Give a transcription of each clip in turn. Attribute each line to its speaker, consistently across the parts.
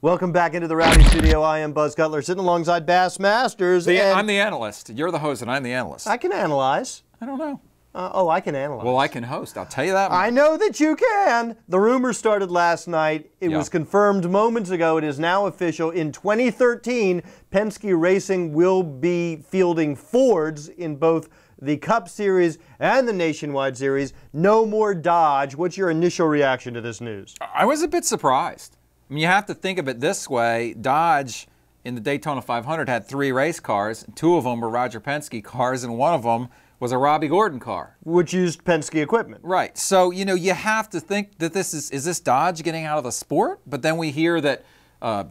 Speaker 1: Welcome back into the Rowdy Studio. I am Buzz Cutler, sitting alongside Bass Masters.
Speaker 2: I'm the analyst. You're the host, and I'm the analyst.
Speaker 1: I can analyze.
Speaker 2: I don't know.
Speaker 1: I can analyze.
Speaker 2: Well, I can host. I'll tell you that much.
Speaker 1: I know that you can. The rumor started last night. It was confirmed moments ago. It is now official. In 2013, Penske Racing will be fielding Fords in both the Cup Series and the Nationwide Series. No more Dodge. What's your initial reaction to this news?
Speaker 2: I was a bit surprised. I mean, you have to think of it this way. Dodge in the Daytona 500 had 3 race cars. 2 of them were Roger Penske cars, and 1 of them was a Robbie Gordon car. Which
Speaker 1: used Penske equipment.
Speaker 2: Right. So, you know, you have to think that this is this Dodge getting out of the sport? But then we hear that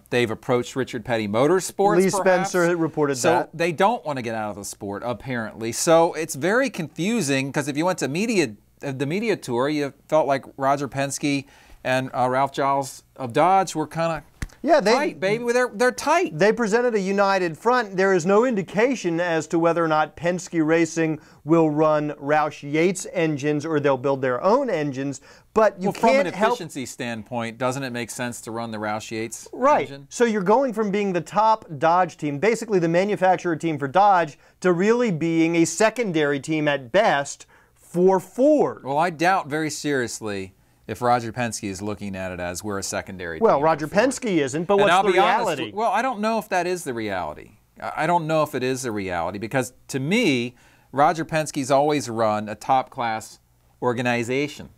Speaker 2: they've approached Richard Petty Motorsports,
Speaker 1: Lee Spencer reported that.
Speaker 2: So they don't want to get out of the sport, apparently. So it's very confusing, because if you went to the media tour, you felt like Roger Penske and Ralph Giles of Dodge were kind of tight, baby. They're tight.
Speaker 1: They presented a united front. There is no indication as to whether or not Penske Racing will run Roush Yates engines or they'll build their own engines. But you can't
Speaker 2: from an efficiency standpoint, doesn't it make sense to run the Roush Yates engine?
Speaker 1: So you're going from being the top Dodge team, basically the manufacturer team for Dodge, to really being a secondary team at best for Ford.
Speaker 2: Well, I doubt very seriously if Roger Penske is looking at it as we're a secondary team.
Speaker 1: Well, Roger Penske isn't, but what's the reality?
Speaker 2: Honest, well, I don't know if that is the reality. I don't know if it is the reality, because to me, Roger Penske's always run a top-class organization.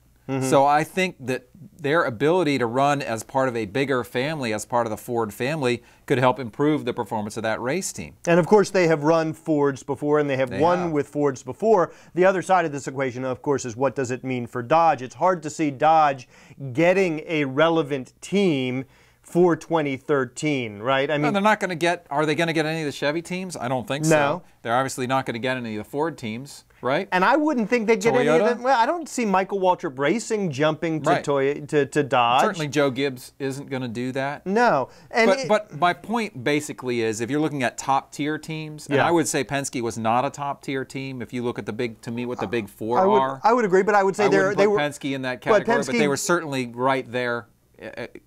Speaker 2: So I think that their ability to run as part of a bigger family, as part of the Ford family, could help improve the performance of that race team.
Speaker 1: And of course they have run Fords before, and they have won with Fords before. The other side of this equation, of course, is what does it mean for Dodge? It's hard to see Dodge getting a relevant team for 2013, right? I mean,
Speaker 2: no, they're not going to get. Are they going to get any of the Chevy teams? I don't think so.
Speaker 1: No.
Speaker 2: They're obviously not going to get any of the Ford teams, right?
Speaker 1: And I wouldn't think they'd get any of them. Well, I don't see Michael Waltrip Racing jumping to to Dodge.
Speaker 2: Certainly Joe Gibbs isn't going to do that.
Speaker 1: No. And
Speaker 2: but my point basically is, if you're looking at top-tier teams, and I would say Penske was not a top-tier team if you look at the big, to me, what the big four are.
Speaker 1: I would agree, but I would say they were
Speaker 2: Penske in that category, but they were certainly right there.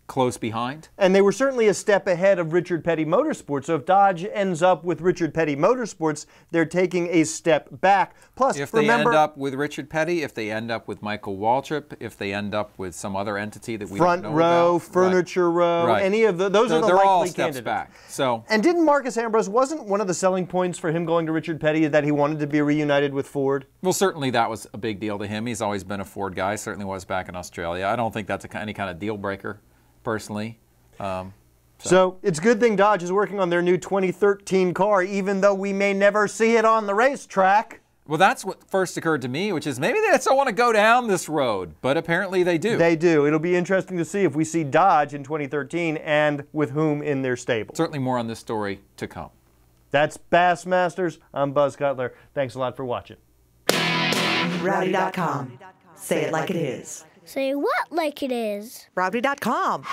Speaker 2: Close behind.
Speaker 1: And they were certainly a step ahead of Richard Petty Motorsports. So if Dodge ends up with Richard Petty Motorsports, they're taking a step back. Plus,
Speaker 2: if they end up with Richard Petty, if they end up with Michael Waltrip, if they end up with some other entity that we don't know
Speaker 1: Front Row,
Speaker 2: about,
Speaker 1: Furniture Row, any of those are the likely
Speaker 2: all steps
Speaker 1: candidates.
Speaker 2: Back. So.
Speaker 1: And didn't Marcus Ambrose, wasn't one of the selling points for him going to Richard Petty that he wanted to be reunited with Ford?
Speaker 2: Well, certainly that was a big deal to him. He's always been a Ford guy. Certainly was back in Australia. I don't think that's any kind of deal breaker, personally.
Speaker 1: So it's a good thing Dodge is working on their new 2013 car, even though we may never see it on the racetrack.
Speaker 2: Well, that's what first occurred to me, which is maybe they just don't want to go down this road, but apparently they do.
Speaker 1: They do. It'll be interesting to see if we see Dodge in 2013 and with whom in their stable.
Speaker 2: Certainly more on this story to come.
Speaker 1: That's Bassmasters. I'm Buzz Cutler. Thanks a lot for watching.
Speaker 3: Rowdy.com. Say it like it is.
Speaker 4: Say what like it is?
Speaker 3: Rowdy.com.